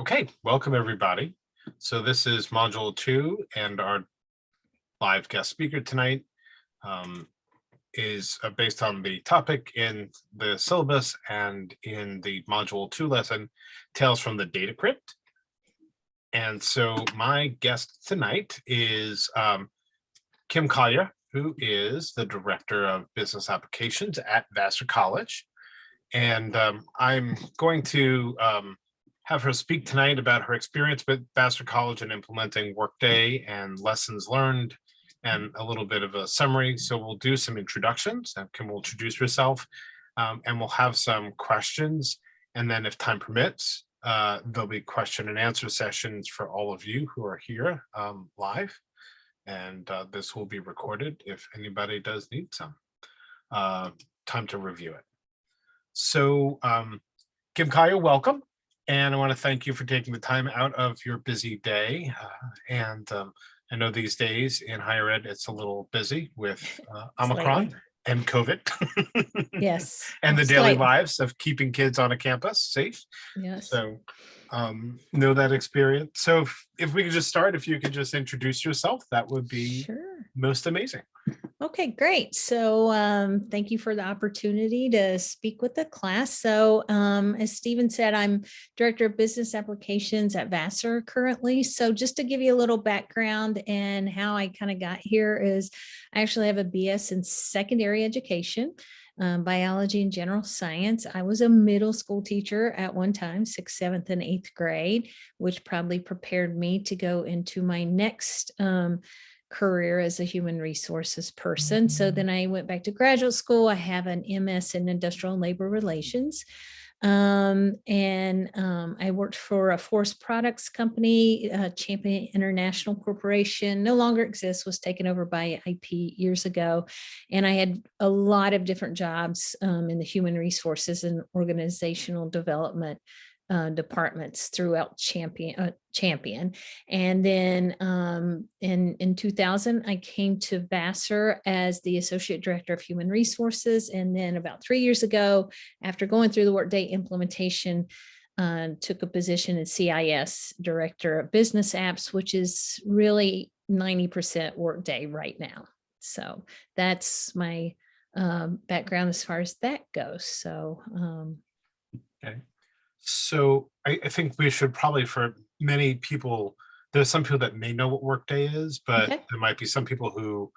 Okay, welcome everybody. So this is module 2, and our live guest speaker tonight is based on the topic in the syllabus and in the module 2 lesson, Tales from the Data Crypt. And so my guest tonight is Kim Collier, who is the Director of Business Applications at Vassar College. And I'm going to have her speak tonight about her experience with Vassar College and implementing Workday and lessons learned and a little bit of a summary. So we'll do some introductions, and Kim will introduce herself, and we'll have some questions. And then if time permits, there'll be question and answer sessions for all of you who are here live. And this will be recorded if anybody does need some time to review it. So Kim Collier, welcome. And I want to thank you for taking the time out of your busy day. I know these days in higher ed, it's a little busy with Omicron and COVID. Yes. And the daily lives of keeping kids on a campus safe. Yes. So know that experience. So if we could just start, if you could just introduce yourself, that would be most amazing. Okay, great. So thank you for the opportunity to speak with the class. So as Stephen said, I'm Director of Business Applications at Vassar currently. So just to give you a little background and how I kind of got here is I actually have a BS in secondary education, biology and general science. I was a middle school teacher at one time, 6th, 7th, and 8th grade, which probably prepared me to go into my next career as a human resources person. So then I went back to graduate school. I have an MS in industrial and labor relations. I worked for a forest products company, Champion International Corporation, no longer exists, was taken over by IP years ago. And I had a lot of different jobs in the human resources and organizational development departments throughout Champion. And then in 2000, I came to Vassar as the Associate Director of Human Resources. And then about 3 years ago, after going through the Workday implementation, took a position in CIS, Director of Business Apps, which is really 90% Workday right now. So that's my background as far as that goes. So okay. So I think we should probably, for many people, there's some people that may know what Workday is, but there might be some people who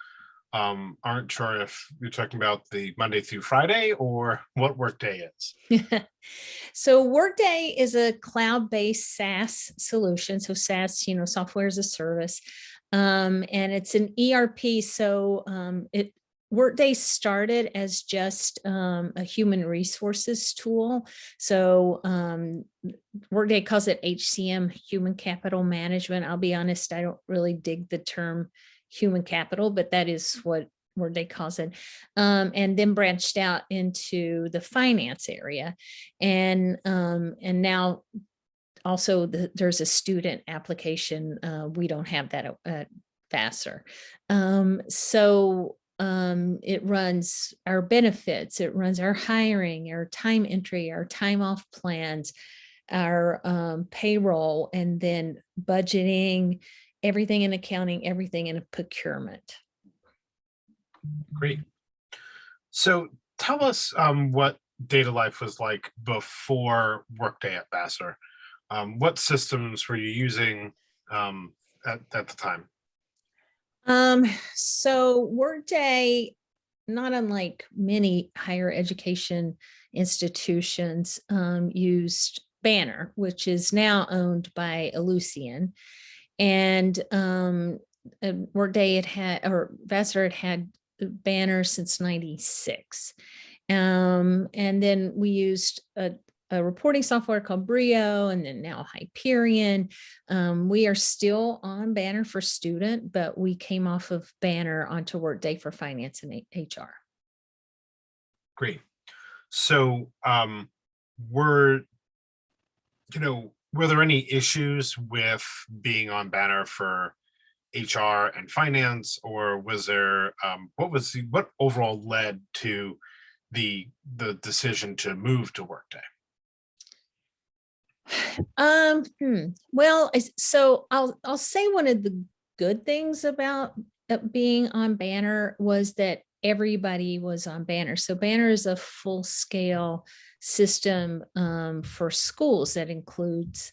aren't sure if you're talking about the Monday through Friday or what Workday is. So Workday is a cloud-based SaaS solution. So SaaS, software as a service, and it's an ERP. So Workday started as just a human resources tool. So Workday calls it HCM, Human Capital Management. I'll be honest, I don't really dig the term human capital, but that is what Workday calls it. And then branched out into the finance area. And now also there's a student application. We don't have that at Vassar. It runs our benefits, it runs our hiring, our time entry, our time off plans, our payroll, and then budgeting, everything in accounting, everything in procurement. Great. So tell us what data life was like before Workday at Vassar. What systems were you using at the time? So Workday, not unlike many higher education institutions, used Banner, which is now owned by Ellucian. And Workday or Vassar had Banner since '96. And then we used a reporting software called Brio, and then now Hyperion. We are still on Banner for student, but we came off of Banner onto Workday for finance and HR. Great. So were there any issues with being on Banner for HR and finance, or was there what overall led to the decision to move to Workday? Well, so I'll say one of the good things about being on Banner was that everybody was on Banner. So Banner is a full scale system for schools that includes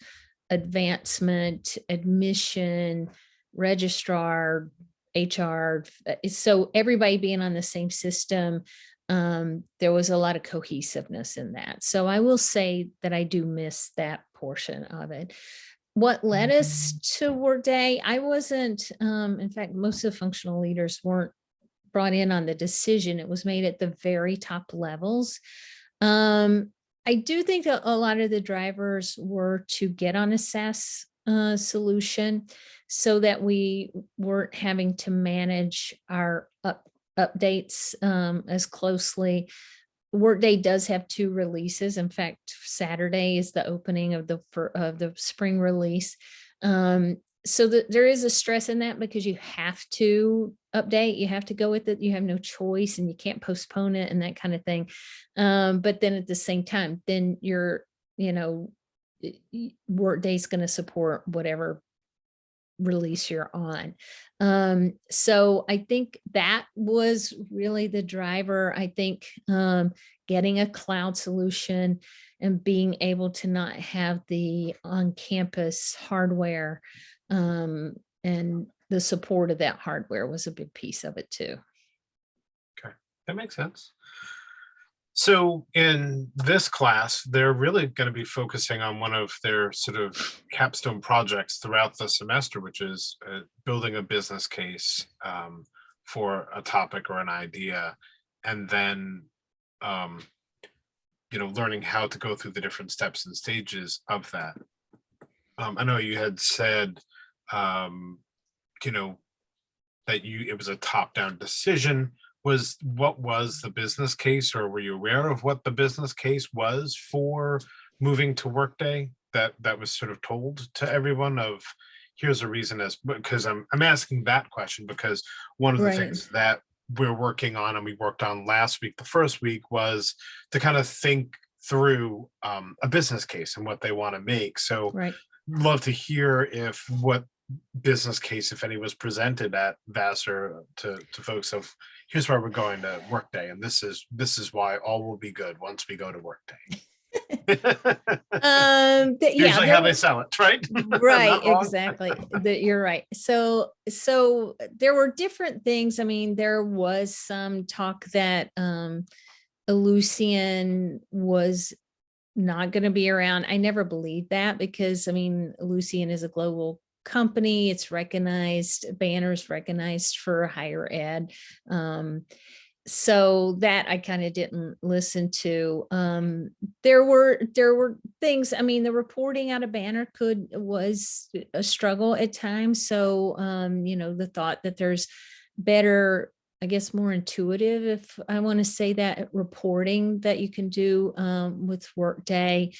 advancement, admission, registrar, HR. So everybody being on the same system, there was a lot of cohesiveness in that. So I will say that I do miss that portion of it. What led us to Workday, I wasn't, in fact, most of the functional leaders weren't brought in on the decision. It was made at the very top levels. I do think that a lot of the drivers were to get on a SaaS solution so that we weren't having to manage our updates as closely. Workday does have 2 releases. In fact, Saturday is the opening of the spring release. So there is a stress in that because you have to update, you have to go with it, you have no choice, and you can't postpone it and that kind of thing. But then at the same time, then Workday's going to support whatever release you're on. So I think that was really the driver. I think getting a cloud solution and being able to not have the on-campus hardware and the support of that hardware was a big piece of it too. Okay, that makes sense. So in this class, they're really going to be focusing on one of their sort of capstone projects throughout the semester, which is building a business case for a topic or an idea, and then learning how to go through the different steps and stages of that. I know you had said that it was a top-down decision. What was the business case, or were you aware of what the business case was for moving to Workday that was sort of told to everyone of here's a reason? Because I'm asking that question because one of the things that we're working on and we worked on last week, the first week, was to kind of think through a business case and what they want to make. So love to hear what business case, if any, was presented at Vassar to folks of here's why we're going to Workday, and this is why all will be good once we go to Workday. Usually how they sell it, right? Right, exactly. You're right. So there were different things. I mean, there was some talk that Ellucian was not going to be around. I never believed that because, I mean, Ellucian is a global company. It's recognized, Banner's recognized for higher ed. So that I kind of didn't listen to. There were things, I mean, the reporting out of Banner was a struggle at times. So, the thought that there's better, I guess, more intuitive, if I want to say that, reporting that you can do with Workday.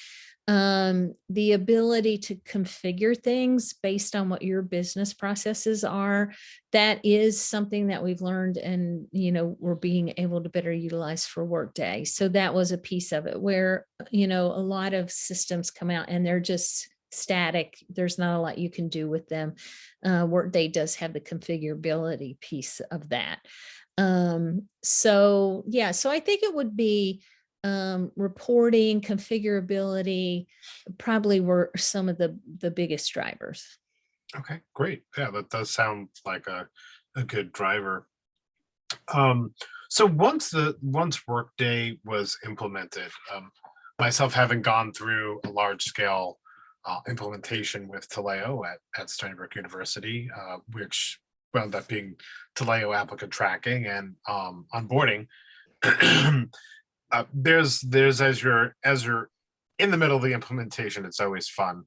The ability to configure things based on what your business processes are, that is something that we've learned and, we're being able to better utilize for Workday. So that was a piece of it where, a lot of systems come out and they're just static. There's not a lot you can do with them. Workday does have the configurability piece of that. So I think it would be reporting, configurability probably were some of the biggest drivers. Okay, great. Yeah, that does sound like a good driver. So once Workday was implemented, myself having gone through a large scale implementation with Taleo at Stony Brook University, which wound up being Taleo applicant tracking and onboarding. There's as you're in the middle of the implementation, it's always fun.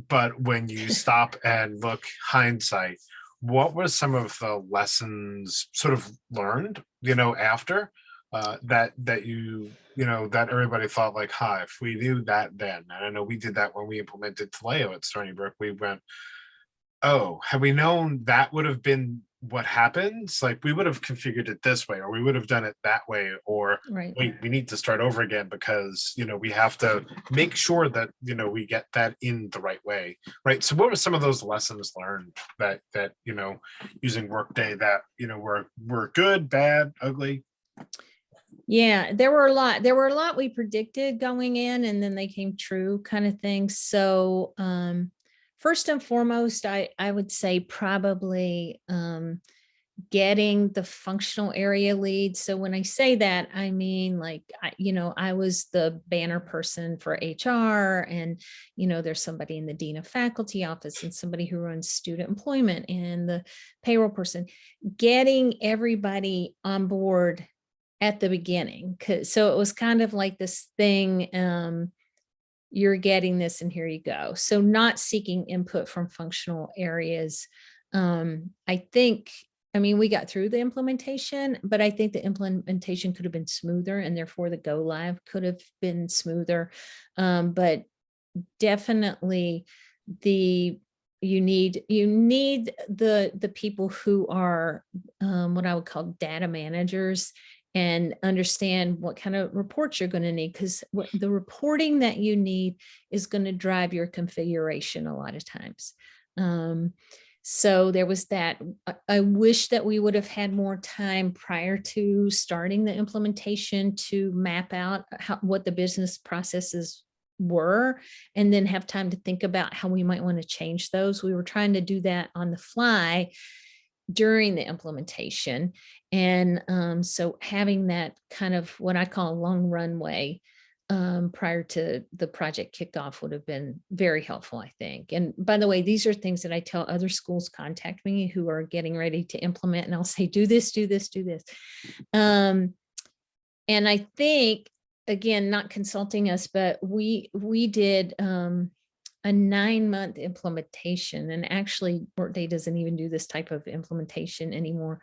But when you stop and look hindsight, what were some of the lessons sort of learned, after that that everybody thought like, if we knew that then, and I know we did that when we implemented Taleo at Stony Brook, we went, oh, had we known that would have been what happens, like we would have configured it this way, or we would have done it that way, or Right. wait, we need to start over again because, we have to make sure that, we get that in the right way. Right. So what were some of those lessons learned that, using Workday that, were good, bad, ugly? Yeah, there were a lot we predicted going in, and then they came true kind of thing. So first and foremost, I would say probably getting the functional area lead. So when I say that, I mean, like, I was the banner person for HR, and, there's somebody in the dean of faculty office and somebody who runs student employment and the payroll person, getting everybody on board at the beginning. So it was kind of like this thing, you're getting this and here you go. So not seeking input from functional areas. I mean, we got through the implementation, but I think the implementation could have been smoother, and therefore the go live could have been smoother. But definitely the you need the people who are what I would call data managers, and understand what kind of reports you're going to need, because what the reporting that you need is going to drive your configuration a lot of times. So there was that. I wish that we would have had more time prior to starting the implementation to map out what the business processes were, and then have time to think about how we might want to change those. We were trying to do that on the fly during the implementation. And so having that kind of what I call a long runway prior to the project kickoff would have been very helpful, I think. And by the way, these are things that I tell other schools contact me who are getting ready to implement, and I'll say, do this, do this, do this. And I think, again, not consulting us, but we did a 9-month implementation, and actually Workday doesn't even do this type of implementation anymore.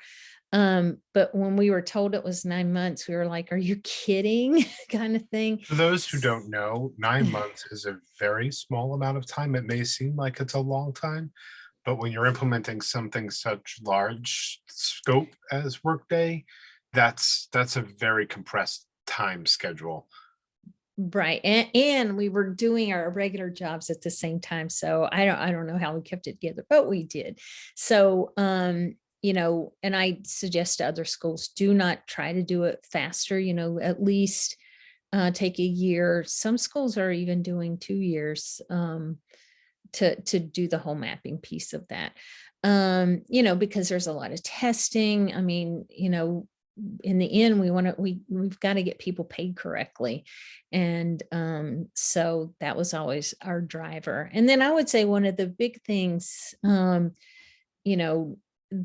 But when we were told it was 9 months, we were like, are you kidding? Kind of thing. For those who don't know, 9 months is a very small amount of time. It may seem like it's a long time, but when you're implementing something such large scope as Workday, that's a very compressed time schedule. Right. And we were doing our regular jobs at the same time. So I don't know how we kept it together, but we did. So and I suggest to other schools, do not try to do it faster, at least take a year. Some schools are even doing 2 years to do the whole mapping piece of that. Because there's a lot of testing. I mean, in the end, we've got to get people paid correctly. And so that was always our driver. And then I would say one of the big things,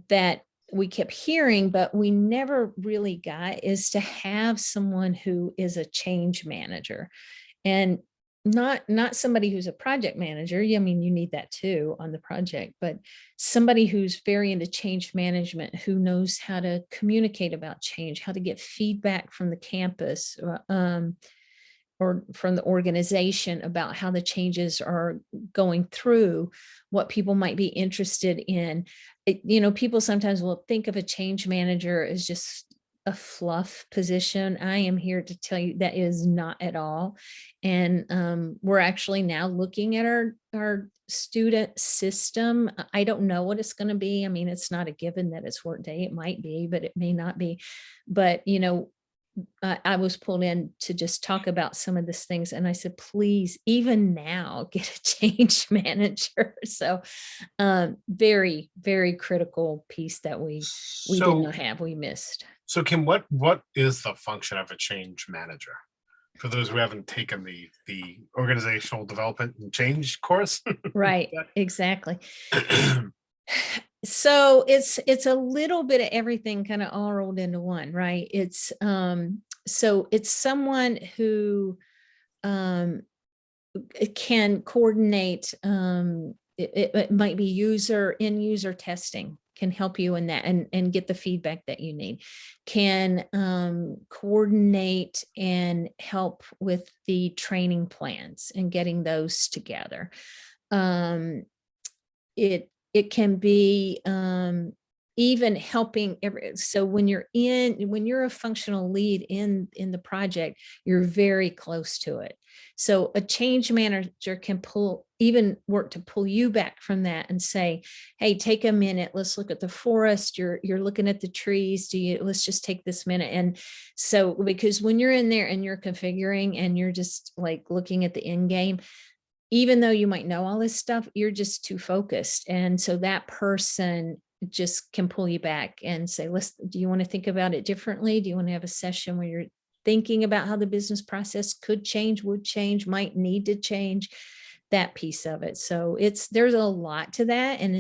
that we kept hearing, but we never really got, is to have someone who is a change manager, and not somebody who's a project manager. I mean, you need that too on the project, but somebody who's very into change management, who knows how to communicate about change, how to get feedback from the campus, or from the organization about how the changes are going through, what people might be interested in. People sometimes will think of a change manager as just a fluff position. I am here to tell you that is not at all. And we're actually now looking at our student system. I don't know what it's going to be. I mean, it's not a given that it's Workday. It might be, but it may not be. But I was pulled in to just talk about some of these things, and I said, please, even now, get a change manager. So very, very critical piece that we did So not have, we missed. so Kim, what is the function of a change manager? For those who haven't taken the organizational development and change course. Right, exactly. So it's a little bit of everything kind of all rolled into one, right? So it's someone who it can coordinate. It might be end user testing, can help you in that, and get the feedback that you need, can coordinate and help with the training plans and getting those together. It can be even helping so when you're a functional lead in the project, you're very close to it. So a change manager can work to pull you back from that and say, hey, take a minute, let's look at the forest, you're looking at the trees, let's just take this minute. And so, because when you're in there and you're configuring and you're just like looking at the end game, even though you might know all this stuff, you're just too focused. And so that person just can pull you back and say, listen, do you want to think about it differently? Do you want to have a session where you're thinking about how the business process could change, would change, might need to change, that piece of it? So there's a lot to that. And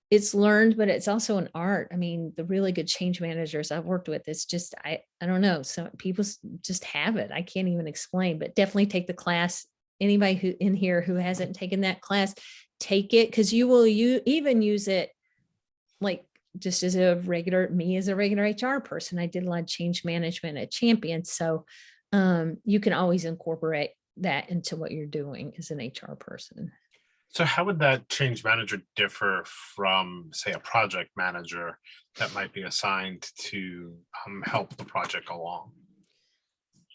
it's learned, but it's also an art. I mean, the really good change managers I've worked with, it's just, I don't know. Some people just have it. I can't even explain, but definitely take the class. Anybody who in here who hasn't taken that class, take it, because you even use it like just as a regular HR person. I did a lot of change management at Champion. So you can always incorporate that into what you're doing as an HR person. So how would that change manager differ from, say, a project manager that might be assigned to help the project along?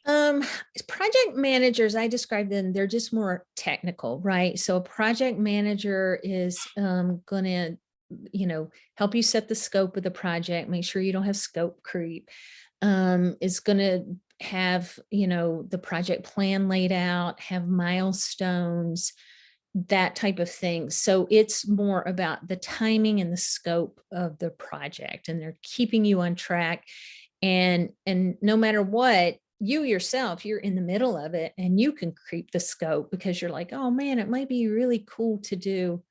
Um, Project managers, I describe them, they're just more technical, right? So a project manager is going to, help you set the scope of the project, make sure you don't have scope creep. Is going to have, the project plan laid out, have milestones, that type of thing. So it's more about the timing and the scope of the project, and they're keeping you on track. And no matter what, you yourself, you're in the middle of it and you can creep the scope because you're like, oh man, it might be really cool to do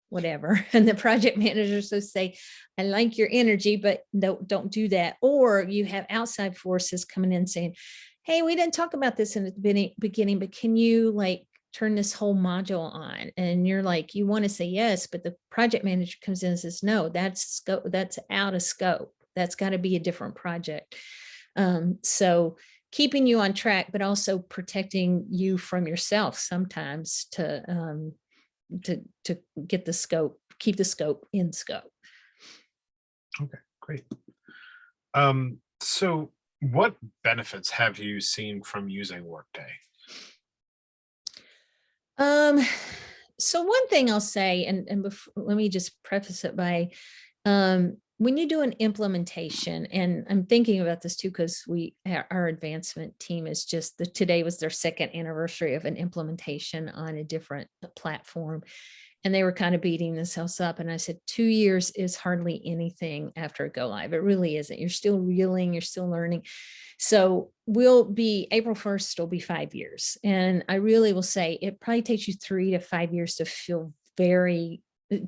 whatever. And the project managers will say, I like your energy, but don't do that. Or you have outside forces coming in saying, hey, we didn't talk about this in the beginning, but can you like turn this whole module on? And you're like, you want to say yes, but the project manager comes in and says, no, that's out of scope. That's got to be a different project. So keeping you on track, but also protecting you from yourself sometimes to get the scope, keep the scope in scope. Okay, great. So what benefits have you seen from using Workday? So one thing I'll say, and let me just preface it by, when you do an implementation, and I'm thinking about this too, because our advancement team is today was their second anniversary of an implementation on a different platform. And they were kind of beating themselves up. And I said, 2 years is hardly anything after a go live. It really isn't. You're still reeling, you're still learning. So April 1st, will be 5 years. And I really will say it probably takes you 3 to 5 years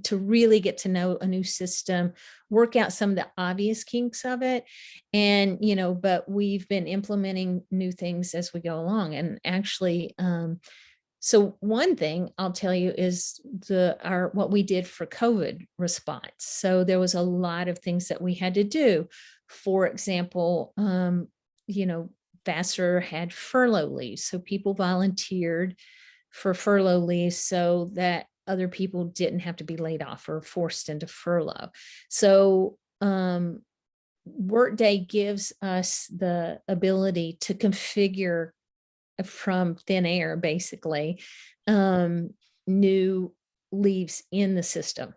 to really get to know a new system, work out some of the obvious kinks of it. And, but we've been implementing new things as we go along. And actually, so one thing I'll tell you is what we did for COVID response. So there was a lot of things that we had to do. For example, Vassar had furlough leave. So people volunteered for furlough leave so that other people didn't have to be laid off or forced into furlough. So Workday gives us the ability to configure from thin air, basically, new leaves in the system.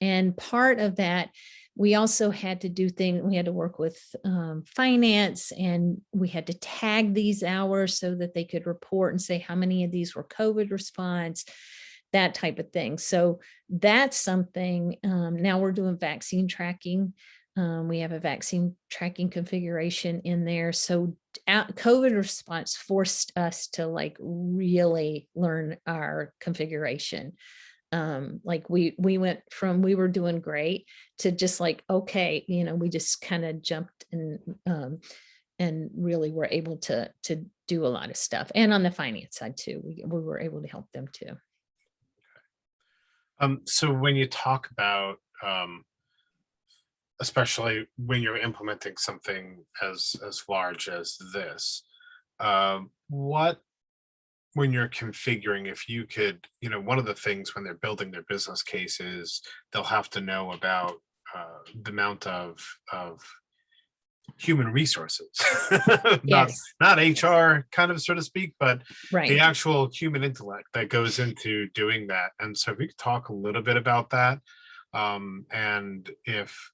And part of that, we also had to do things, we had to work with finance, and we had to tag these hours so that they could report and say how many of these were COVID response, that type of thing. So that's something. Now we're doing vaccine tracking. We have a vaccine tracking configuration in there. So COVID response forced us to like really learn our configuration. Like we went from, we were doing great to just like, okay, we just kind of jumped and really were able to do a lot of stuff. And on the finance side too, we were able to help them too. So when you talk about, especially when you're implementing something as large as this, when you're configuring, if you could, one of the things when they're building their business cases, they'll have to know about the amount of human resources, Yes, not HR kind of, so to speak, but the right. actual human intellect that goes into doing that. And so if we could talk a little bit about that, and if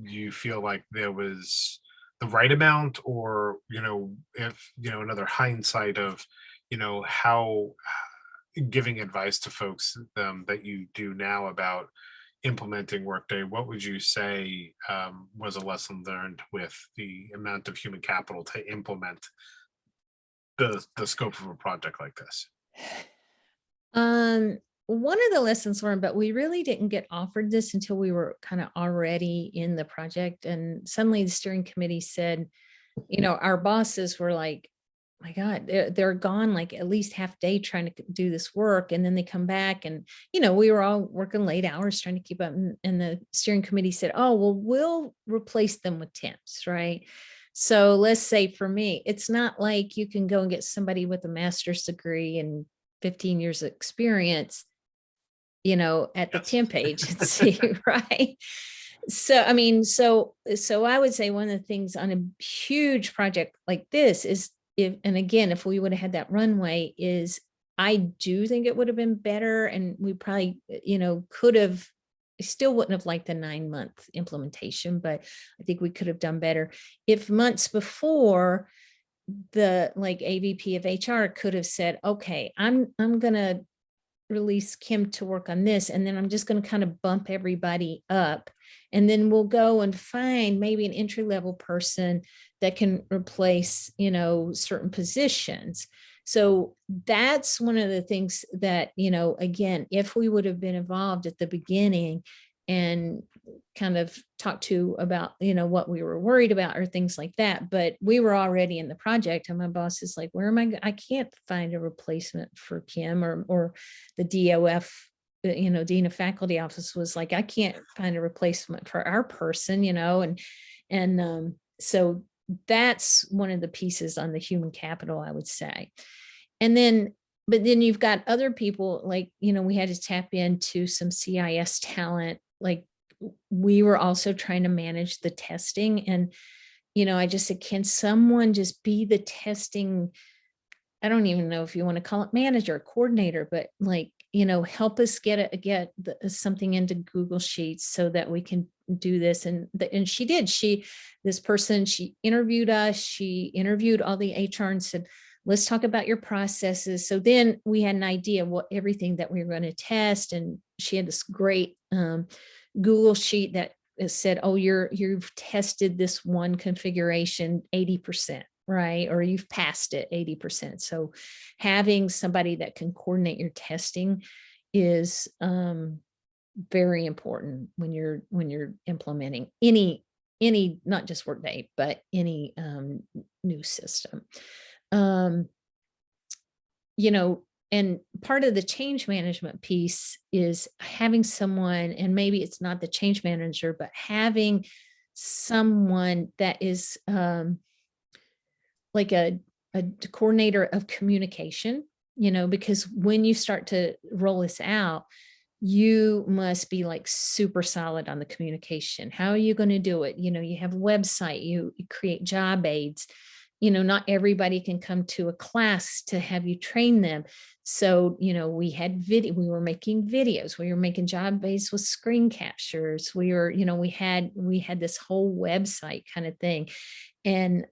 you feel like there was the right amount, or if another hindsight of how giving advice to folks that you do now about implementing Workday, what would you say was a lesson learned with the amount of human capital to implement the scope of a project like this? One of the lessons learned, but we really didn't get offered this until we were kind of already in the project. And suddenly the steering committee said, our bosses were like, my God, they're gone like at least half day trying to do this work. And then they come back and, we were all working late hours trying to keep up. And the steering committee said, oh, well, we'll replace them with temps, right? So let's say for me, it's not like you can go and get somebody with a master's degree and 15 years of experience, at the Yes. temp agency, right? So, I mean, so I would say one of the things on a huge project like this is and again, if we would have had that runway, is I do think it would have been better. And we probably, could have, I still wouldn't have liked the 9-month implementation, but I think we could have done better if months before the AVP of HR could have said, okay, I'm going to release Kim to work on this. And then I'm just going to kind of bump everybody up. And then we'll go and find maybe an entry-level person that can replace, certain positions. So that's one of the things that, again, if we would have been involved at the beginning and kind of talked to about, what we were worried about or things like that. But we were already in the project and my boss is like, where am I can't find a replacement for Kim, or the DOF, Dean of Faculty Office was like, I can't find a replacement for our person, and so that's one of the pieces on the human capital, I would say. And then, but then you've got other people we had to tap into some CIS talent. We were also trying to manage the testing. And, I just said, can someone just be the testing? I don't even know if you want to call it manager, coordinator, but help us get something into Google Sheets so that we can do this. And she did. This person, she interviewed us. She interviewed all the HR and said, let's talk about your processes. So then we had an idea of everything that we were going to test. And she had this great Google Sheet that said, oh, you've tested this one configuration 80%, right? Or you've passed it 80%. So having somebody that can coordinate your testing is very important when you're implementing any, not just Workday, but any new system. And part of the change management piece is having someone, and maybe it's not the change manager, but having someone that is like a coordinator of communication, because when you start to roll this out, you must be super solid on the communication. How are you going to do it? You have a website, you create job aids. Not everybody can come to a class to have you train them. So, we had we were making videos, we were making job aids with screen captures. We were, we had this whole website kind of thing. And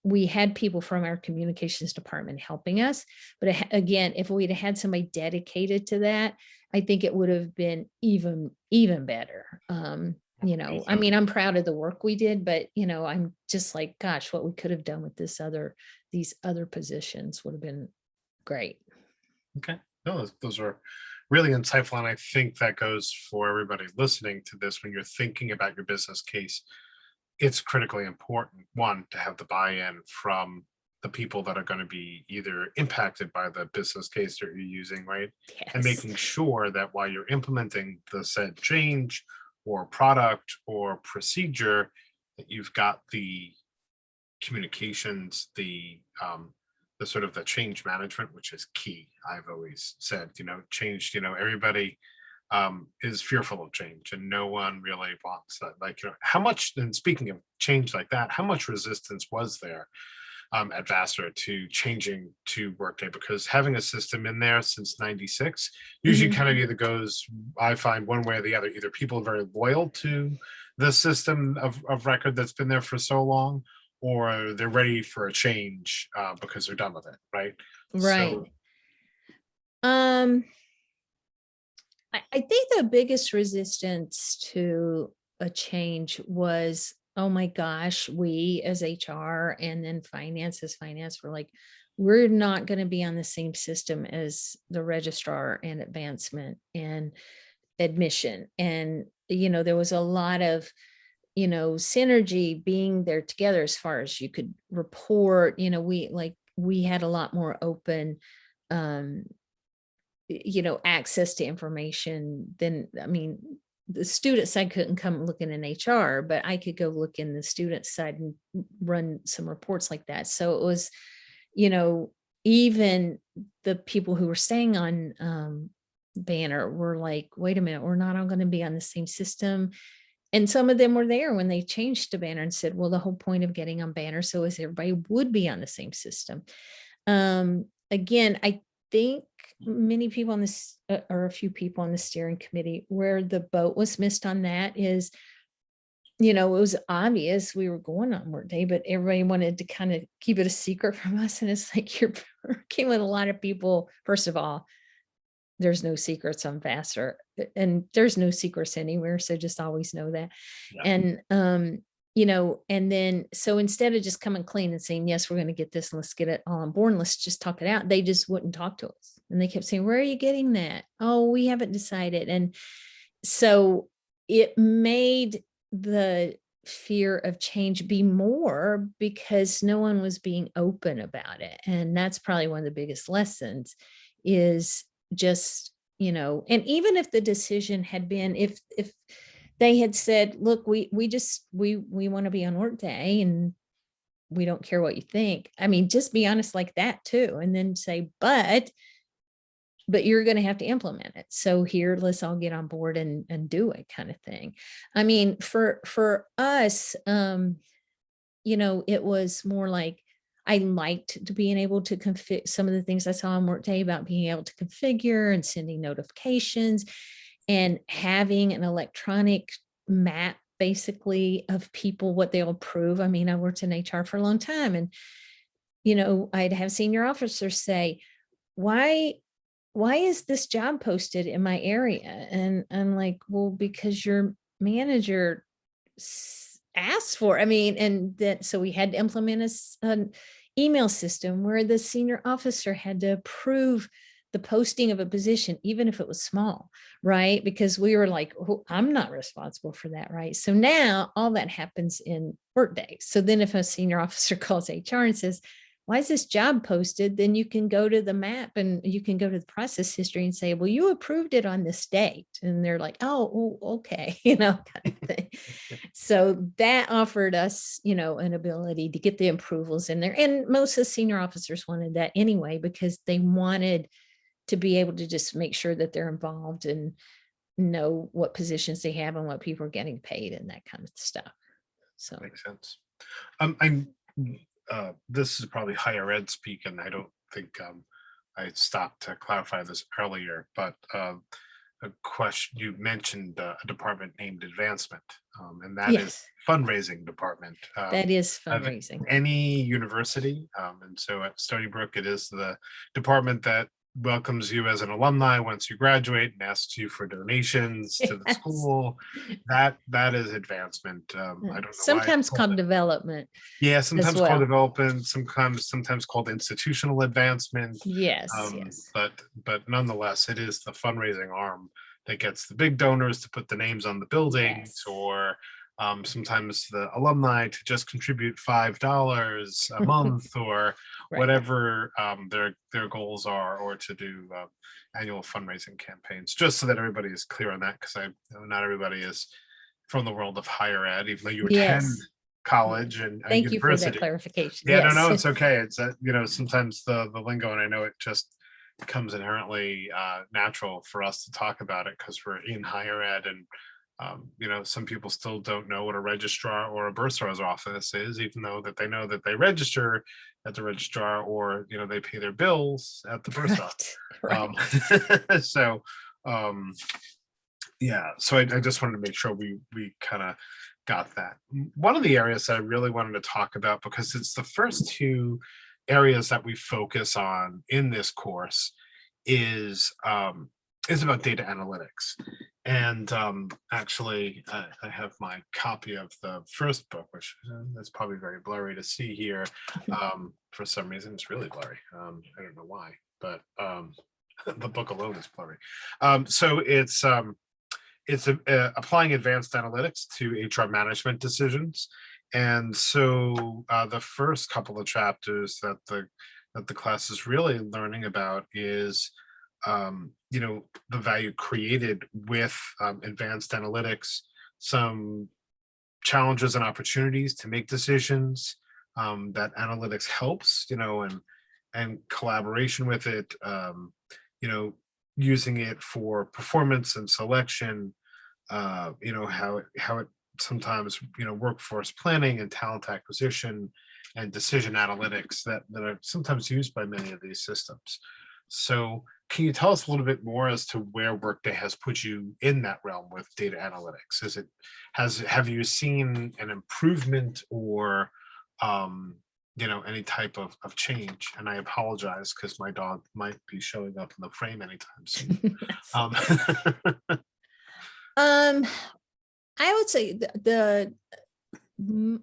we had people from our communications department helping us. But again, if we'd had somebody dedicated to that, I think it would have been even better. I mean, I'm proud of the work we did, but I'm just like, gosh, what we could have done with these other positions would have been great. Okay. No, those are really insightful. And I think that goes for everybody listening to this. When you're thinking about your business case, it's critically important, one, to have the buy-in from the people that are going to be either impacted by the business case that you're using, right? And Yes. making sure that while you're implementing the said change or product or procedure, that you've got the communications, the sort of the change management, which is key. I've always said, change, everybody is fearful of change, and no one really wants that. Like, how much, and speaking of change like that, how much resistance was there at Vassar to changing to Workday? Because having a system in there since 96 usually Mhm. kind of either goes, I find, one way or the other. Either people are very loyal to the system of record that's been there for so long, or they're ready for a change because they're done with it, right? Right. So Um, I think the biggest resistance to a change was, oh my gosh, we as HR and then finance as finance were like, we're not going to be on the same system as the registrar and advancement and admission. And, there was a lot of, synergy being there together as far as you could report, we had a lot more open, um, access to information. Then, I mean, the student side couldn't come looking in HR, but I could go look in the student side and run some reports like that. So it was, you know, even the people who were staying on Banner were like, wait a minute, we're not all going to be on the same system. And some of them were there when they changed to Banner and said, well, the whole point of getting on Banner so is everybody would be on the same system. Again, I think many people on this, or a few people on the steering committee, where the boat was missed on that is, it was obvious we were going on Workday, but everybody wanted to kind of keep it a secret from us. And it's like, you're working with a lot of people. First of all, there's no secrets on Vassar, and there's no secrets anywhere. So just always know that. yeah, And, and then, so instead of just coming clean and saying, yes, we're going to get this and let's get it all on board and let's just talk it out, they just wouldn't talk to us. And they kept saying, where are you getting that? Oh, we haven't decided. And so it made the fear of change be more because no one was being open about it. And that's probably one of the biggest lessons is just, and even if the decision had been, if they had said, look, we want to be on Workday and we don't care what you think. I mean, just be honest like that too. And then say, but you're going to have to implement it. So here, let's all get on board and do it, kind of thing. I mean, for us, it was more like I liked to being able to configure some of the things I saw on Workday about being able to configure and sending notifications and having an electronic map basically of people, what they'll approve. I mean, I worked in HR for a long time, and I'd have senior officers say, why is this job posted in my area? And I'm like, well, because your manager asked for, I mean, and that, so we had to implement an email system where the senior officer had to approve the posting of a position, even if it was small, right? Because we were like, oh, I'm not responsible for that, right? So now all that happens in Workday. So then if a senior officer calls HR and says, why is this job posted? Then you can go to the map and you can go to the process history and say, well, you approved it on this date. And they're like, oh, okay, kind of thing. So that offered us, an ability to get the approvals in there. And most of the senior officers wanted that anyway, because they wanted to be able to just make sure that they're involved and know what positions they have and what people are getting paid and that kind of stuff. So makes sense. I'm this is probably higher ed speak, and I don't think I stopped to clarify this earlier, but a question, you mentioned a department named advancement, and that is yes, fundraising department that is of fundraising. any university. And so at Stony Brook, it is the department that welcomes you as an alumni once you graduate and asks you for donations to the Yes. school. That is advancement. I don't know why it's Sometimes called called that. development Yeah, as sometimes called well. development, sometimes called institutional advancement. Yes, yes, But nonetheless, it is the fundraising arm that gets the big donors to put the names on the buildings, yes. or sometimes the alumni to just contribute $5 a month, or Right. whatever their goals are, or to do annual fundraising campaigns. Just so that everybody is clear on that, because I know not everybody is from the world of higher ed, even though you attend Yes. college and a Thank you for that university. clarification. Yeah, no, Yes. it's okay. It's sometimes the lingo, and I know it just becomes inherently natural for us to talk about it because we're in higher ed, and some people still don't know what a registrar or a bursar's office is, even though that they know that they register at the registrar, or they pay their bills at the bursar. Right. So yeah, so I just wanted to make sure we kind of got that. One of the areas that I really wanted to talk about, because it's the first two areas that we focus on in this course, is about data analytics. And actually, I have my copy of the first book, which is probably very blurry to see here. For some reason, it's really blurry. I don't know why, but the book alone is blurry. So it's applying advanced analytics to HR management decisions. And so the first couple of chapters that the class is really learning about is the value created with advanced analytics, some challenges and opportunities to make decisions that analytics helps, and collaboration with it, you know, using it for performance and selection, how it sometimes, workforce planning and talent acquisition and decision analytics that are sometimes used by many of these systems. So can you tell us a little bit more as to where Workday has put you in that realm with data analytics? Have you seen an improvement, or any type of change? And I apologize because my dog might be showing up in the frame anytime soon. Um, Um, I would say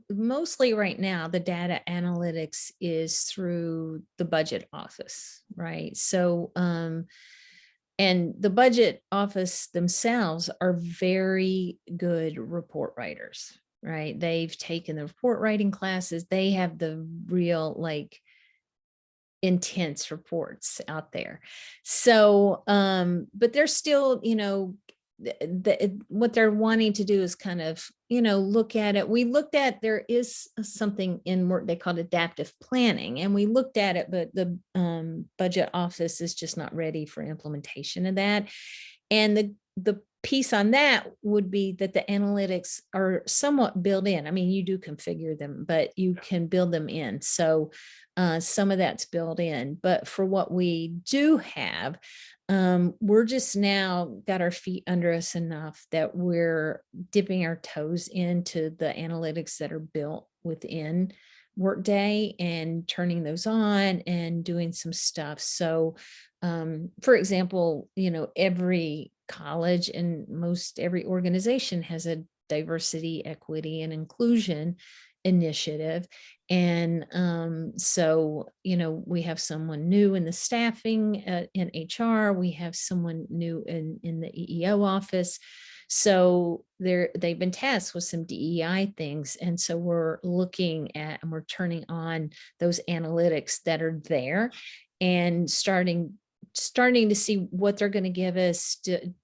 mostly right now, the data analytics is through the budget office, right? So, and the budget office themselves are very good report writers, right? They've taken the report writing classes. They have the real intense reports out there. So, but they're still, what they're wanting to do is kind of, look at it. We looked at, there is something in Workday called adaptive planning, and we looked at it, but the budget office is just not ready for implementation of that. And the piece on that would be that the analytics are somewhat built in. I mean, you do configure them, but you can build them in. So some of that's built in. But for what we do have, we're just now got our feet under us enough that we're dipping our toes into the analytics that are built within Workday and turning those on and doing some stuff. So, for example, every college and most every organization has a diversity, equity, and inclusion initiative. And so, we have someone new in the staffing in HR, we have someone new in the EEO office. So they've been tasked with some DEI things. And so we're looking at and we're turning on those analytics that are there and starting to see what they're going to give us.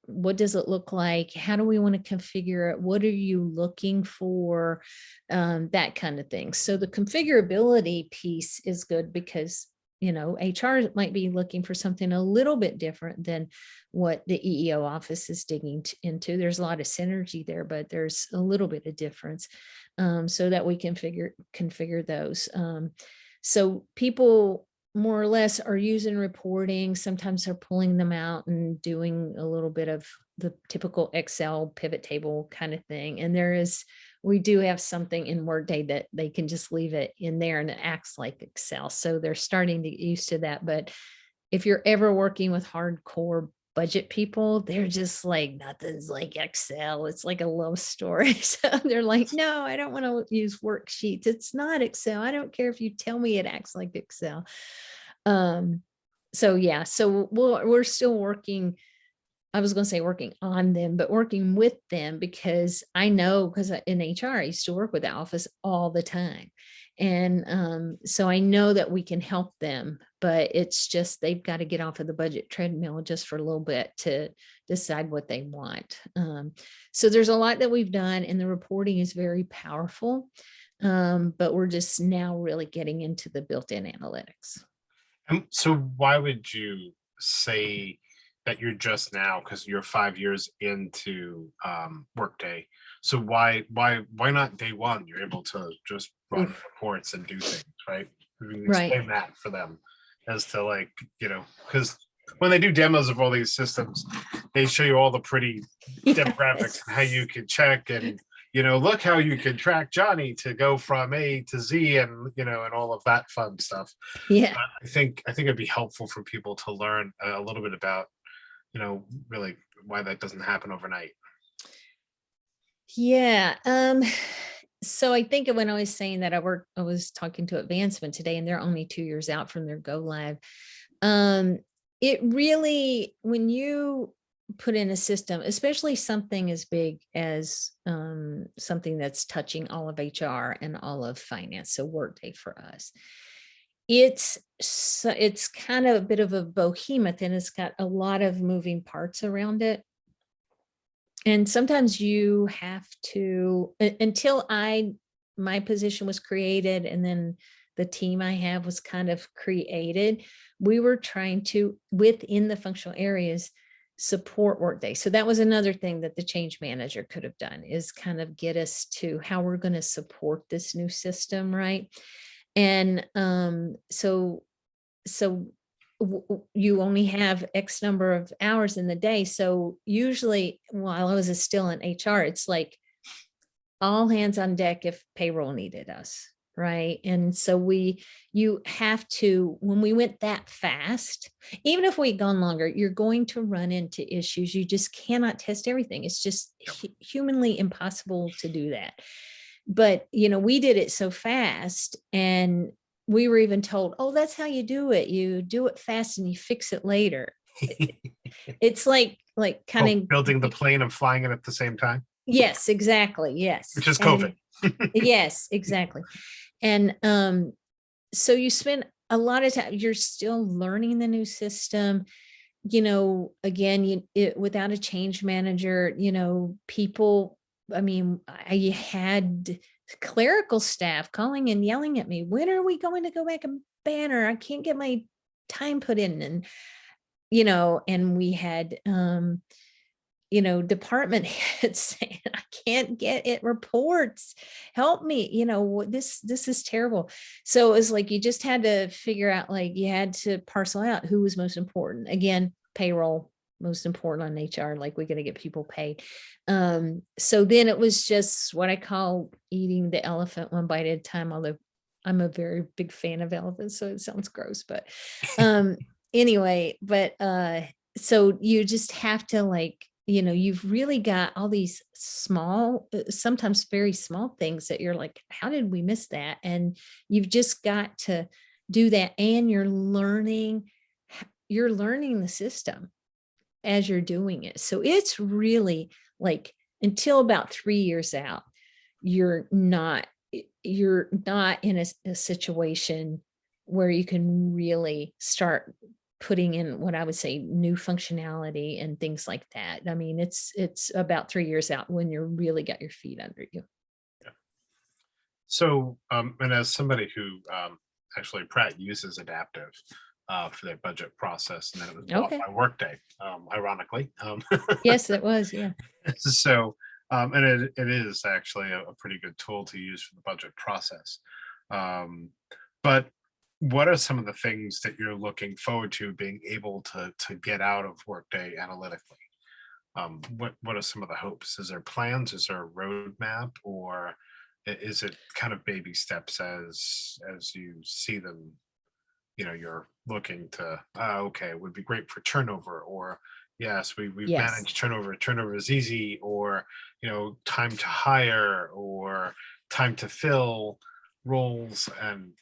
What does it look like? How do we want to configure it? What are you looking for? That kind of thing. So the configurability piece is good because, HR might be looking for something a little bit different than what the EEO office is digging into. There's a lot of synergy there, but there's a little bit of difference, so that we can configure those. So people more or less are using reporting. Sometimes they're pulling them out and doing a little bit of the typical Excel pivot table kind of thing. And we do have something in Workday that they can just leave it in there and it acts like Excel. So they're starting to get used to that. But if you're ever working with hardcore budget people, they're just like, nothing's like Excel. It's like a love story. So they're like, no, I don't want to use worksheets. It's not Excel. I don't care if you tell me it acts like Excel. So yeah, so we're still working. I was going to say working on them, but working with them, because I know, because in HR, I used to work with the office all the time. And so I know that we can help them, but it's just, they've got to get off of the budget treadmill just for a little bit to decide what they want. So there's a lot that we've done, and the reporting is very powerful. But we're just now really getting into the built-in analytics. so why would you say that you're just now, because you're 5 years into Workday. So why not day one? You're able to just run Oof. reports and do things, right? We can Right. explain that for them as to, like, because when they do demos of all these systems, they show you all the pretty demographics and how you can check and look how you can track Johnny to go from A to Z, and and all of that fun stuff. Yeah. I think it'd be helpful for people to learn a little bit about really why that doesn't happen overnight. Yeah. So I think when I was saying that I was talking to Advancement today, and they're only 2 years out from their go live. Um, it really, when you put in a system, especially something as big as something that's touching all of HR and all of finance, so Workday for us, it's kind of a bit of a behemoth, and it's got a lot of moving parts around it. And sometimes you have to, until my position was created, and then the team I have was kind of created, we were trying to, within the functional areas, support Workday. So that was another thing that the change manager could have done, is kind of get us to how we're going to support this new system, right? And so you only have X number of hours in the day. So usually while I was still in HR, it's like all hands on deck if payroll needed us. Right. And so you have to, when we went that fast, even if we'd gone longer, you're going to run into issues. You just cannot test everything. It's just humanly impossible to do that. But, we did it so fast, and we were even told, oh, that's how you do it. You do it fast and you fix it later. It's like kind of, Building the plane and flying it at the same time, yes, exactly. Yes. which is And COVID. yes, exactly. And so you spend a lot of time, you're still learning the new system. Again, without a change manager, people, I mean, I had clerical staff calling and yelling at me, when are we going to go back a banner? I can't get my time put in. And, and we had, department heads saying, I can't get it reports. Help me. This is terrible. So it was like, you just had to figure out, like, you had to parcel out who was most important. Again, payroll, most important on HR, like, we got to get people paid. So then it was just what I call eating the elephant one bite at a time, although I'm a very big fan of elephants, so it sounds gross, but anyway, so you just have to, like, you've really got all these small, sometimes very small things that you're like, how did we miss that? And you've just got to do that. And you're learning the system as you're doing it. So it's really, like, until about 3 years out, you're not in a situation where you can really start putting in what I would say new functionality and things like that. I mean, it's about 3 years out when you're really got your feet under you. So, and as somebody who actually Pratt uses Adaptive for their budget process, and then it was bought Okay. by Workday, ironically. Yes, it was. Yeah. So, and it is actually a pretty good tool to use for the budget process. But what are some of the things that you're looking forward to being able to get out of Workday analytically? What are some of the hopes? Is there plans? Is there a roadmap, or is it kind of baby steps as you see them? You're looking to, okay, it would be great for turnover, or yes, we've Yes. managed turnover. Turnover is easy, or time to hire, or time to fill roles, and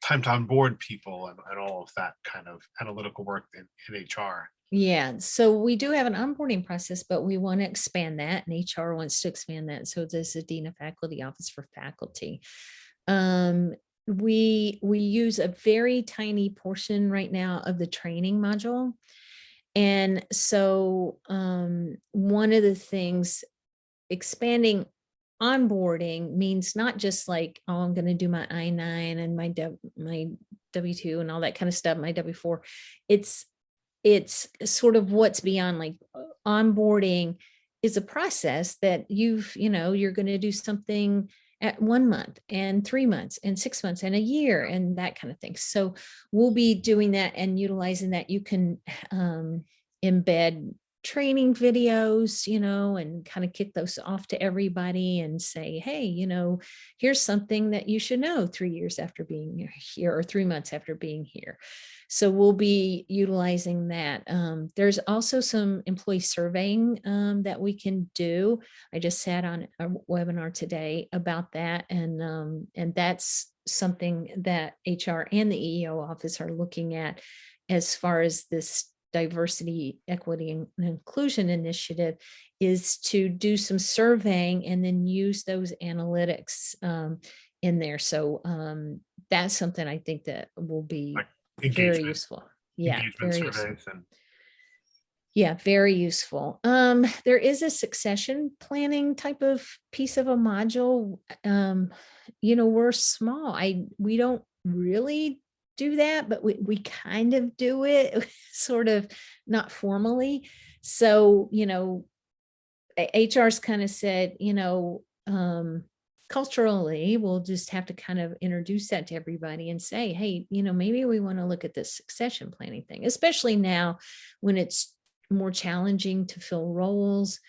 time to onboard people, and all of that kind of analytical work in HR. Yeah, so we do have an onboarding process, but we want to expand that, and HR wants to expand that. So there's a dean of faculty office for faculty. We use a very tiny portion right now of the training module. And so one of the things, expanding onboarding means not just like, oh, I'm going to do my I-9 and my W-2 and all that kind of stuff, my W-4. It's it's sort of what's beyond, like onboarding is a process that you're going to do something at 1 month and 3 months and 6 months and a year and that kind of thing. So we'll be doing that and utilizing that. You can embed training videos, and kind of kick those off to everybody and say, hey, here's something that you should know 3 years after being here or 3 months after being here. So we'll be utilizing that. There's also some employee surveying that we can do. I just sat on a webinar today about that. And that's something that HR and the EEO office are looking at as far as this diversity, equity, and inclusion initiative, is to do some surveying and then use those analytics in there. So that's something I think that will be very useful. Yeah, very useful. Yeah, very useful. There is a succession planning type of piece of a module. We're small. We don't really do that, but we kind of do it sort of not formally. So, HR's kind of said, culturally, we'll just have to kind of introduce that to everybody and say, hey, maybe we want to look at this succession planning thing, especially now when it's more challenging to fill roles.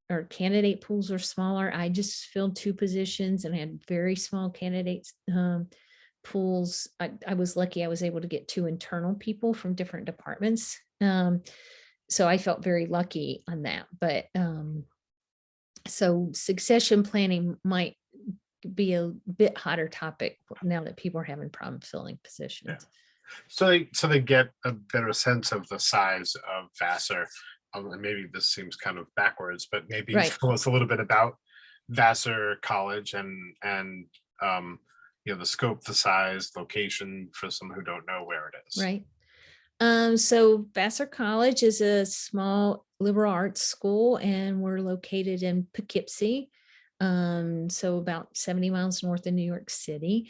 Our candidate pools are smaller. I just filled 2 positions and had very small candidates pools. I was lucky I was able to get 2 internal people from different departments. So I felt very lucky on that. But so succession planning might be a bit hotter topic now that people are having problems filling positions. Yeah. So they get a better sense of the size of Vassar. And maybe this seems kind of backwards, but maybe tell us a little bit about Vassar College and the scope, the size, location for some who don't know where it is. Right. So Vassar College is a small liberal arts school, and we're located in Poughkeepsie, so about 70 miles north of New York City.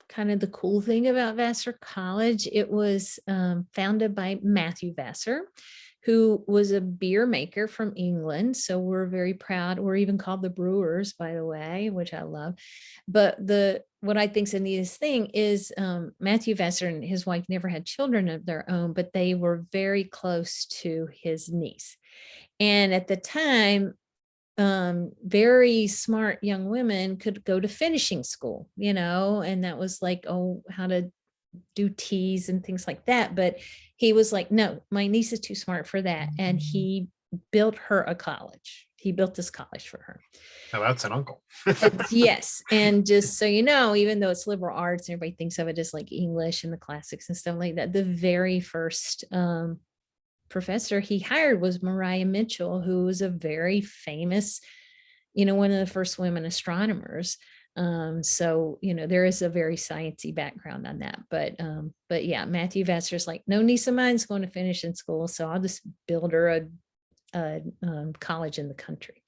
Kind of the cool thing about Vassar College, it was founded by Matthew Vassar, who was a beer maker from England. So we're very proud. We're even called the Brewers, by the way, which I love. But what I think is the neatest thing is Matthew Vassar and his wife never had children of their own, but they were very close to his niece. And at the time, very smart young women could go to finishing school, and that was like, how to do teas and things like that. But he was like, no, my niece is too smart for that. And he built her a college. He built this college for her. Oh, that's an uncle. Yes. And just so you know, even though it's liberal arts, everybody thinks of it as like English and the classics and stuff like that, the very first professor he hired was Mariah Mitchell, who was a very famous, one of the first women astronomers. So there is a very sciencey background on that, but yeah, Matthew Vassar's like, no niece of mine's going to finish in school, so I'll just build her a college in the country,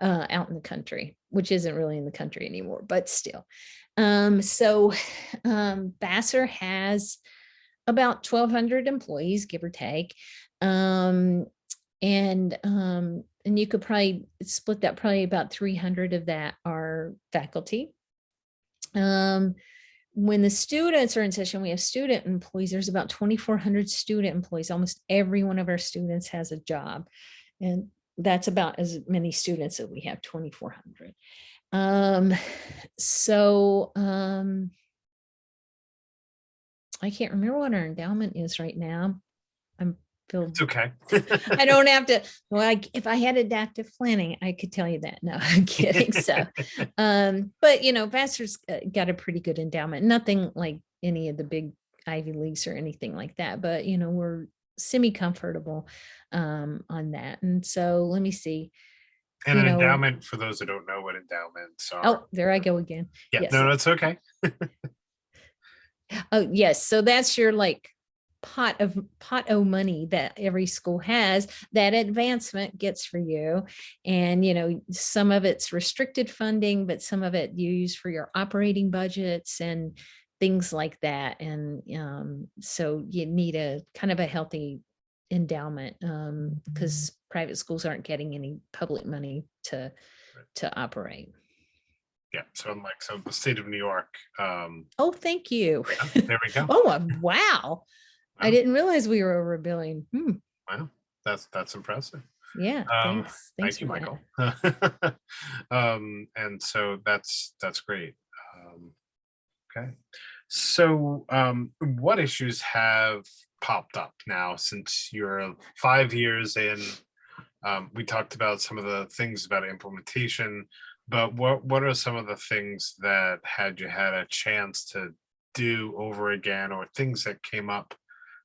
out in the country, which isn't really in the country anymore, but still. So Vassar has about 1,200 employees, give or take. And you could probably split that, probably about 300 of that are faculty. When the students are in session, we have student employees. There's about 2,400 student employees. Almost every one of our students has a job. And that's about as many students that we have, 2,400. I can't remember what our endowment is right now. It's okay. I don't have to. Well, if I had adaptive planning, I could tell you that. No, I'm kidding. So, but Vassar's got a pretty good endowment. Nothing like any of the big Ivy Leagues or anything like that. But we're semi-comfortable on that. And so, let me see. And an endowment, for those who don't know what endowments are. Oh, there I go again. Yeah, yes. No, that's okay. Oh, yes. So that's your pot of money that every school has that advancement gets for you. And some of it's restricted funding, but some of it you use for your operating budgets. And things like that. And so you need a kind of a healthy endowment, because private schools aren't getting any public money to operate. Yeah. So the state of New York. Oh, thank you. There we go. Oh, wow. I Wow. didn't realize we were over $1 billion. Wow. That's impressive. Yeah, thanks. Thanks Thank you, for that. Michael. And so that's great. Okay. So what issues have popped up now since you're 5 years in? We talked about some of the things about implementation, but what are some of the things that had you had a chance to do over again, or things that came up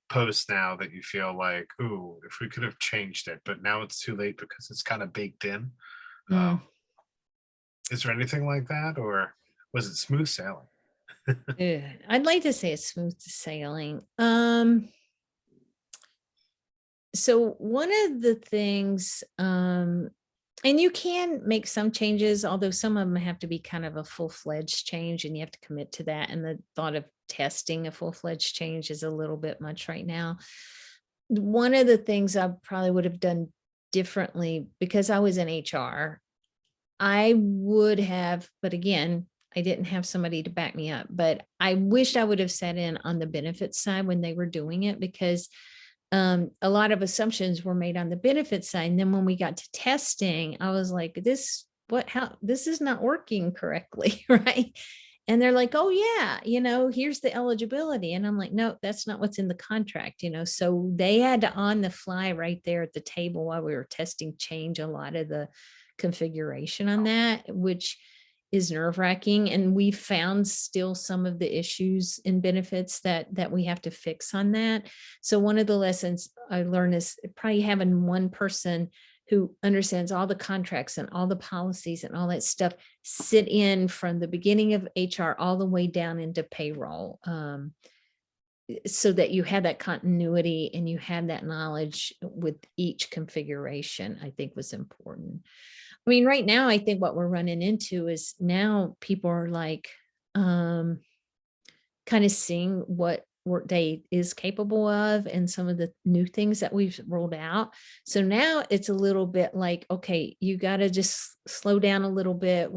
post now that you feel like, ooh, if we could have changed it, but now it's too late because it's kind of baked in? Mm. Is there anything like that, or was it smooth sailing? Ugh, I'd like to say it's smooth sailing. So one of the things, and you can make some changes, although some of them have to be kind of a full-fledged change and you have to commit to that. And the thought of testing a full-fledged change is a little bit much right now. One of the things I probably would have done differently, because I was in HR, I would have, but again, I didn't have somebody to back me up, but I wished I would have sat in on the benefits side when they were doing it, because a lot of assumptions were made on the benefit side. And then when we got to testing, I was like, how, this is not working correctly. Right. And they're like, oh yeah, here's the eligibility. And I'm like, no, that's not what's in the contract, so they had to on the fly right there at the table while we were testing change a lot of the configuration on that, which is nerve wracking. And we found still some of the issues in benefits that we have to fix on that. So one of the lessons I learned is probably having one person who understands all the contracts and all the policies and all that stuff sit in from the beginning of HR all the way down into payroll. So that you had that continuity and you had that knowledge with each configuration, I think was important. I mean, right now, I think what we're running into is now people are like, kind of seeing what Workday is capable of and some of the new things that we've rolled out. So now it's a little bit like, okay, you got to just slow down a little bit.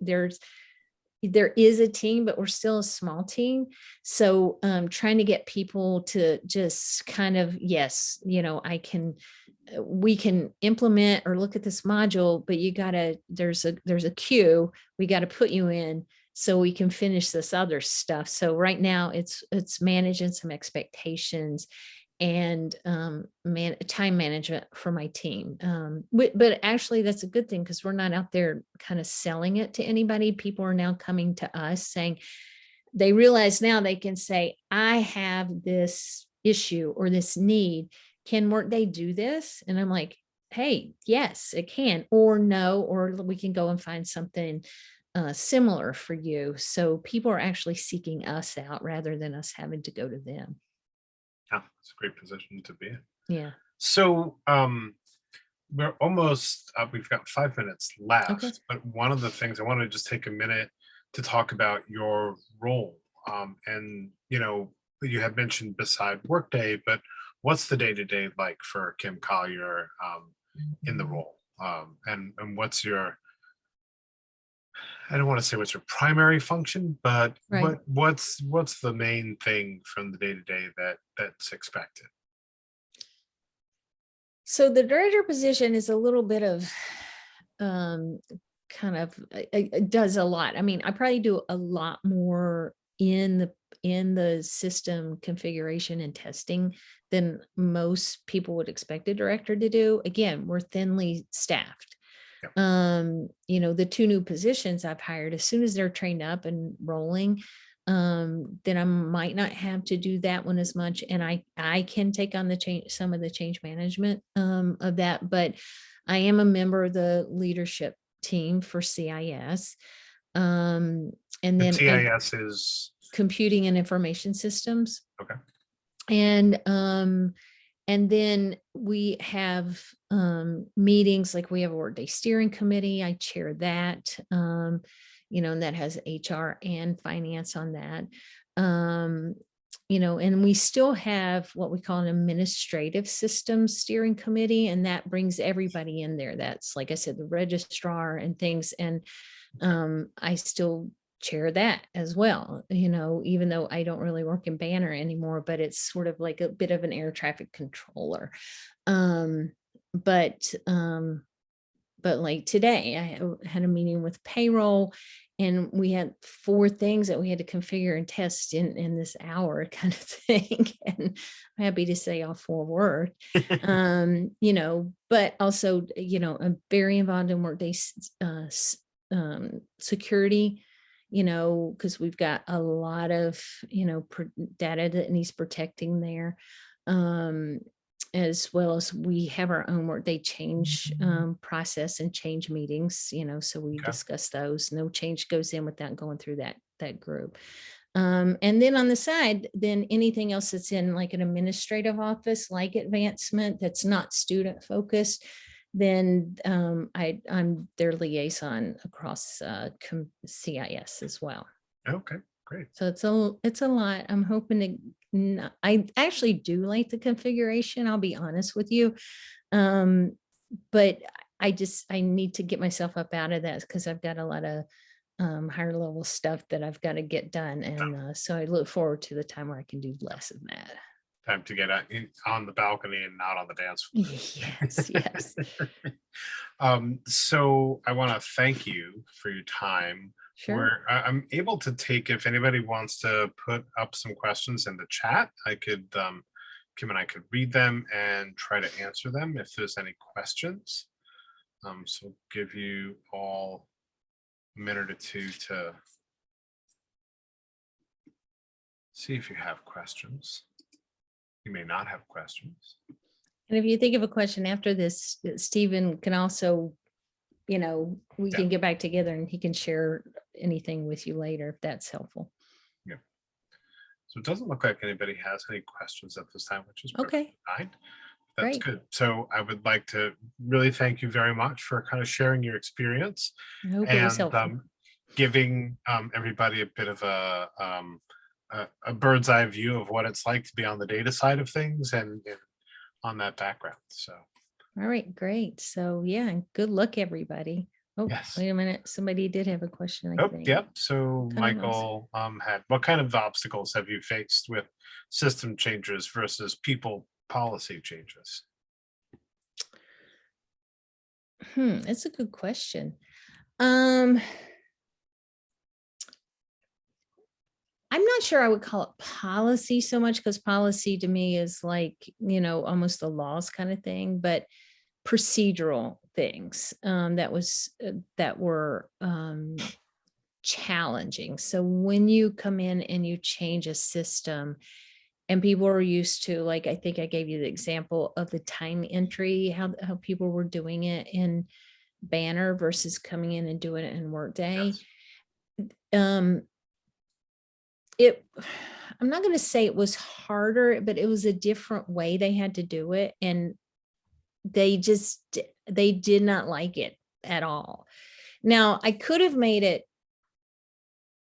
There is a team, but we're still a small team. So trying to get people to just kind of, yes, we can implement or look at this module, but there's a queue we got to put you in so we can finish this other stuff. So right now it's managing some expectations and time management for my team. But actually that's a good thing, because we're not out there kind of selling it to anybody. People are now coming to us saying, they realize now they can say, I have this issue or this need. Can Workday do this? And I'm like, hey, yes, it can, or no, or we can go and find something similar for you. So people are actually seeking us out rather than us having to go to them. Yeah, it's a great position to be in. Yeah. So we're almost we've got 5 minutes left. Okay. But one of the things I want to just take a minute to talk about your role. And you had mentioned beside Workday, but what's the day-to-day like for Kim Collier in the role? And what's your, I don't want to say what's your primary function, but Right. what's the main thing from the day-to-day that's expected? So the director position is a little bit of kind of it does a lot. I mean, I probably do a lot more in the system configuration and testing than most people would expect a director to do. Again, we're thinly staffed. The 2 new positions I've hired, as soon as they're trained up and rolling, then I might not have to do that one as much. And I can take on some of the change management of that, but I am a member of the leadership team for CIS. And then CIS is computing and information systems. okay. And then we have meetings, like we have a Workday steering committee. I chair that, and that has HR and finance on that. And we still have what we call an administrative systems steering committee, and that brings everybody in there. That's, like I said, the registrar and things. And I still chair that as well, even though I don't really work in Banner anymore, but it's sort of like a bit of an air traffic controller. But like today, I had a meeting with payroll, and we had 4 things that we had to configure and test in this hour kind of thing. And I'm happy to say all 4 worked. But also, I'm very involved in Workday security, because we've got a lot of, data that needs protecting there. As well as we have our own Workday change process and change meetings, so we discuss those. No change goes in without going through that group. And then on the side, then anything else that's in like an administrative office, like advancement, that's not student focused, then I'm their liaison across CIS as well. Okay, great. So it's a lot. I'm hoping to. I actually do like the configuration, I'll be honest with you. But I need to get myself up out of that, because I've got a lot of higher level stuff that I've got to get done. And so I look forward to the time where I can do less of that. Time to get on the balcony and not on the dance floor. Yes. So I want to thank you for your time. Sure. I'm able to take, if anybody wants to put up some questions in the chat, Kim and I could read them and try to answer them if there's any questions. So give you all a minute or two to see if you have questions. You may not have questions. And if you think of a question after this, Stephen can also, we can get back together and he can share anything with you later, if that's helpful. Yeah. So it doesn't look like anybody has any questions at this time, which is okay. Fine. That's Great. Good. So I would like to really thank you very much for kind of sharing your experience and giving everybody a bit of a bird's eye view of what it's like to be on the data side of things and on that background. So. All right, great. So yeah, good luck, everybody. Oh, yes. Wait a minute. Somebody did have a question. I think. Yep. So Michael had, what kind of obstacles have you faced with system changes versus people policy changes? That's a good question. I'm not sure I would call it policy so much, because policy to me is like, almost the laws kind of thing, but procedural things that were challenging. So when you come in and you change a system, and people are used to, like, I think I gave you the example of the time entry, how people were doing it in Banner versus coming in and doing it in Workday. Yes. I'm not going to say it was harder, but it was a different way they had to do it. And they did not like it at all. Now, I could have made it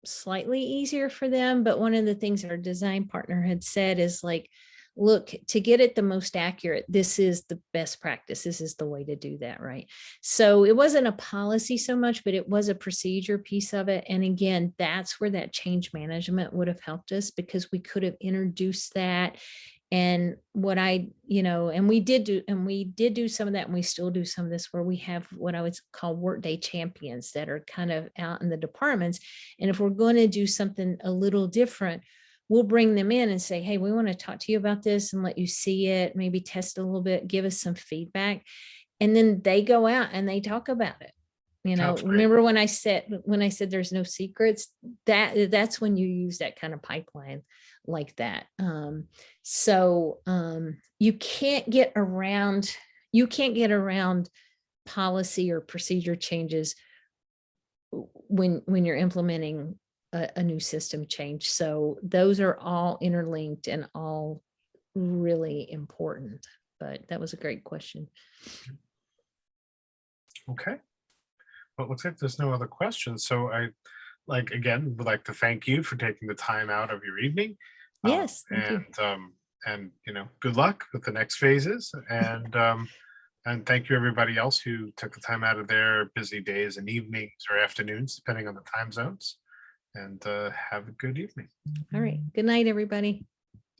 slightly easier for them, but one of the things our design partner had said is like, look, to get it the most accurate, this is the best practice. This is the way to do that, right? So it wasn't a policy so much, but it was a procedure piece of it. And again, that's where that change management would have helped us, because we could have introduced that. And what and we did do some of that, and we still do some of this, where we have what I would call Workday champions that are kind of out in the departments. And if we're going to do something a little different, we'll bring them in and say, hey, we want to talk to you about this and let you see it, maybe test a little bit, give us some feedback. And then they go out and they talk about it. Remember when I said there's no secrets, that's when you use that kind of pipeline like that. So you can't get around policy or procedure changes when you're implementing a new system change. So those are all interlinked and all really important. But that was a great question. Okay. Well, it looks like there's no other questions. So I'd like, again, would like to thank you for taking the time out of your evening. Yes, thank you. And good luck with the next phases. And thank you everybody else who took the time out of their busy days and evenings or afternoons, depending on the time zones. And have a good evening. All right. Good night, everybody.